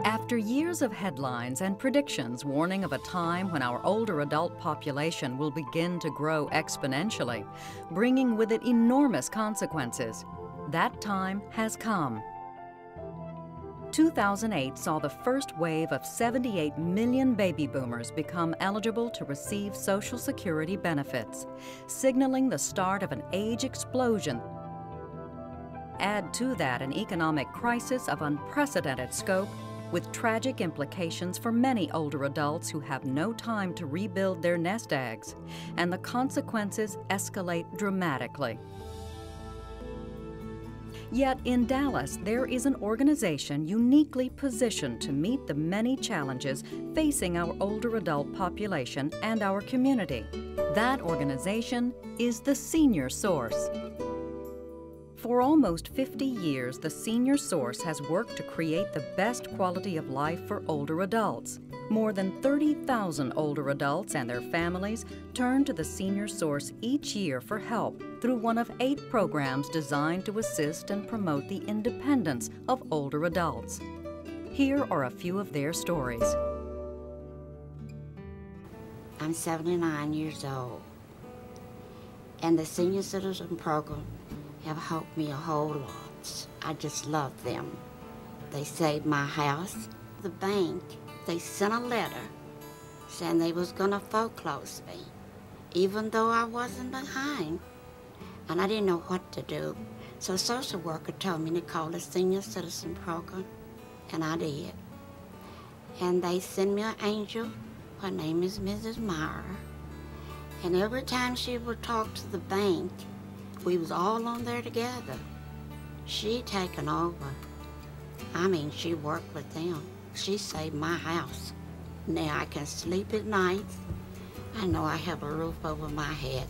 After years of headlines and predictions warning of a time when our older adult population will begin to grow exponentially, bringing with it enormous consequences, that time has come. 2008 saw the first wave of 78 million baby boomers become eligible to receive Social Security benefits, signaling the start of an age explosion. Add to that an economic crisis of unprecedented scope, with tragic implications for many older adults who have no time to rebuild their nest eggs, and the consequences escalate dramatically. Yet in Dallas, there is an organization uniquely positioned to meet the many challenges facing our older adult population and our community. That organization is the Senior Source. For almost 50 years, the Senior Source has worked to create the best quality of life for older adults. More than 30,000 older adults and their families turn to the Senior Source each year for help through one of 8 programs designed to assist and promote the independence of older adults. Here are a few of their stories. I'm 79 years old, and the Senior Citizen Program have helped me a whole lot. I just love them. They saved my house. The bank, they sent a letter saying they was gonna foreclose me, even though I wasn't behind. And I didn't know what to do. So a social worker told me to call the Senior Citizen Program, and I did. And they sent me an angel. Her name is Mrs. Meyer. And every time she would talk to the bank, we was all on there together. She taken over. I mean, she worked with them. She saved my house. Now I can sleep at night. I know I have a roof over my head.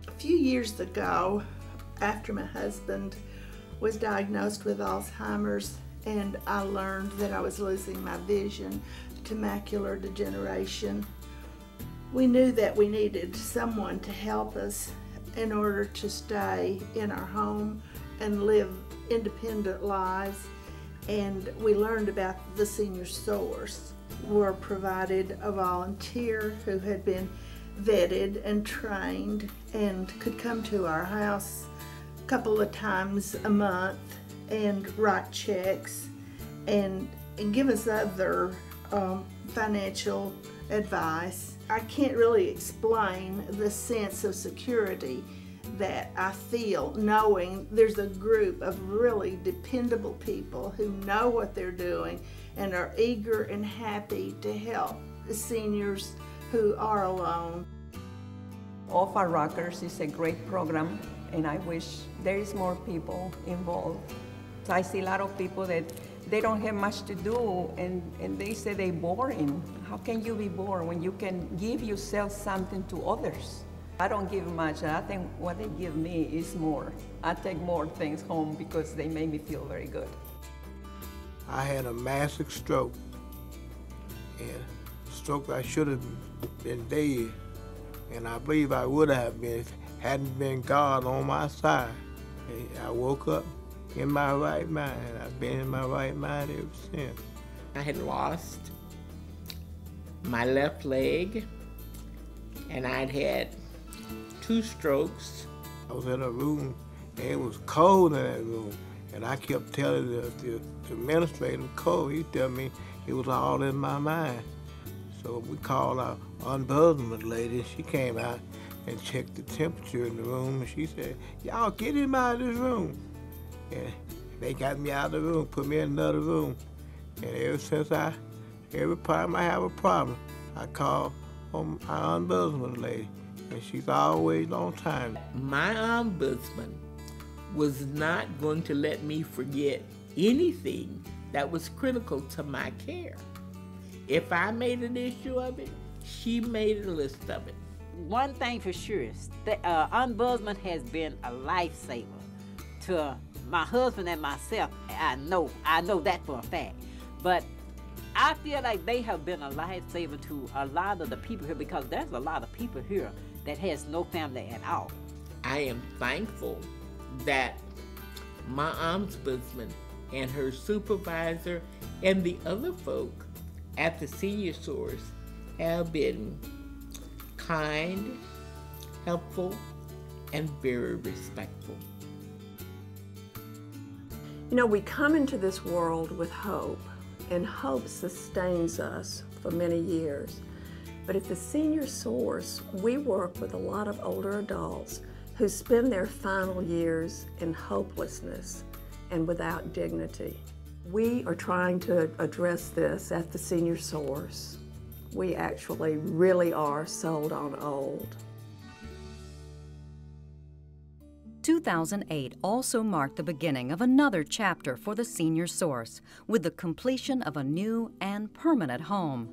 A few years ago, after my husband was diagnosed with Alzheimer's, and I learned that I was losing my vision to macular degeneration, we knew that we needed someone to help us in order to stay in our home and live independent lives. And we learned about the Senior Source. We're provided a volunteer who had been vetted and trained and could come to our house a couple of times a month and write checks and give us other financial advice. I can't really explain the sense of security that I feel knowing there's a group of really dependable people who know what they're doing and are eager and happy to help the seniors who are alone. OFA Rockers is a great program, and I wish there is more people involved. So I see a lot of people that they don't have much to do, and they say they're boring. How can you be bored when you can give yourself something to others? I don't give much. I think what they give me is more. I take more things home because they make me feel very good. I had a massive stroke, and a stroke I should have been dead, and I believe I would have been if it hadn't been God on my side. And I woke up in my right mind. I've been in my right mind ever since. I had lost my left leg, and I'd had 2 strokes. I was in a room, and it was cold in that room, and I kept telling the administrator cold. He told me it was all in my mind. So we called our ombudsman lady. She came out and checked the temperature in the room, and she said, "Y'all get him out of this room." And they got me out of the room, put me in another room. And ever since every time I have a problem, I call on our ombudsman lady, and she's always on time. My ombudsman was not going to let me forget anything that was critical to my care. If I made an issue of it, she made a list of it. One thing for sure is the ombudsman has been a lifesaver to my husband and myself. I know that for a fact. But I feel like they have been a lifesaver to a lot of the people here, because there's a lot of people here that has no family at all. I am thankful that my ombudsman and her supervisor and the other folk at the Senior Source have been kind, helpful, and very respectful. You know, we come into this world with hope, and hope sustains us for many years. But at the Senior Source, we work with a lot of older adults who spend their final years in hopelessness and without dignity. We are trying to address this at the Senior Source. We actually really are sold on old. 2008 also marked the beginning of another chapter for the Senior Source with the completion of a new and permanent home.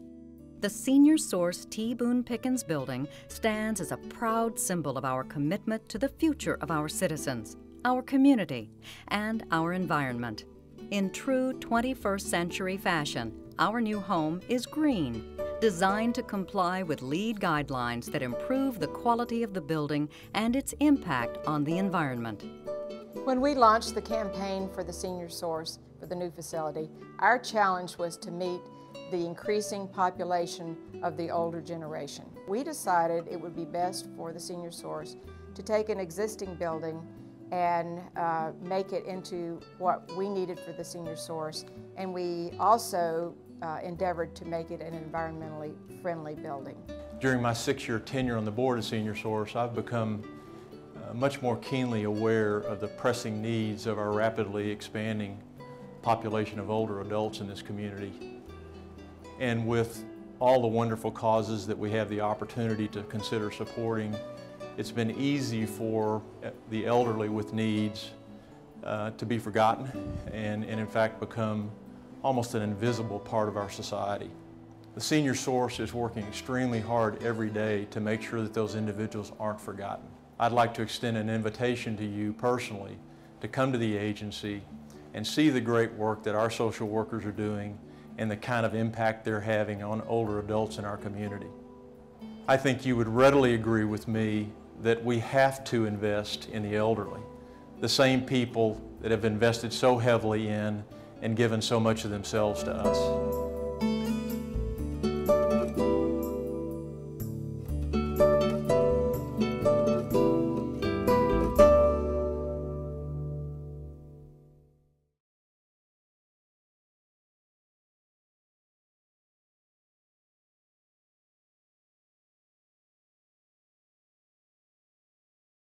The Senior Source T. Boone Pickens building stands as a proud symbol of our commitment to the future of our citizens, our community, and our environment. In true 21st century fashion, our new home is green, designed to comply with LEED guidelines that improve the quality of the building and its impact on the environment. When we launched the campaign for the Senior Source for the new facility, our challenge was to meet the increasing population of the older generation. We decided it would be best for the Senior Source to take an existing building and make it into what we needed for the Senior Source, and we also endeavored to make it an environmentally friendly building. During my 6-year tenure on the board of Senior Source, I've become much more keenly aware of the pressing needs of our rapidly expanding population of older adults in this community. And with all the wonderful causes that we have the opportunity to consider supporting, it's been easy for the elderly with needs to be forgotten and in fact become almost an invisible part of our society. The Senior Source is working extremely hard every day to make sure that those individuals aren't forgotten. I'd like to extend an invitation to you personally to come to the agency and see the great work that our social workers are doing and the kind of impact they're having on older adults in our community. I think you would readily agree with me that we have to invest in the elderly, the same people that have invested so heavily in and given so much of themselves to us.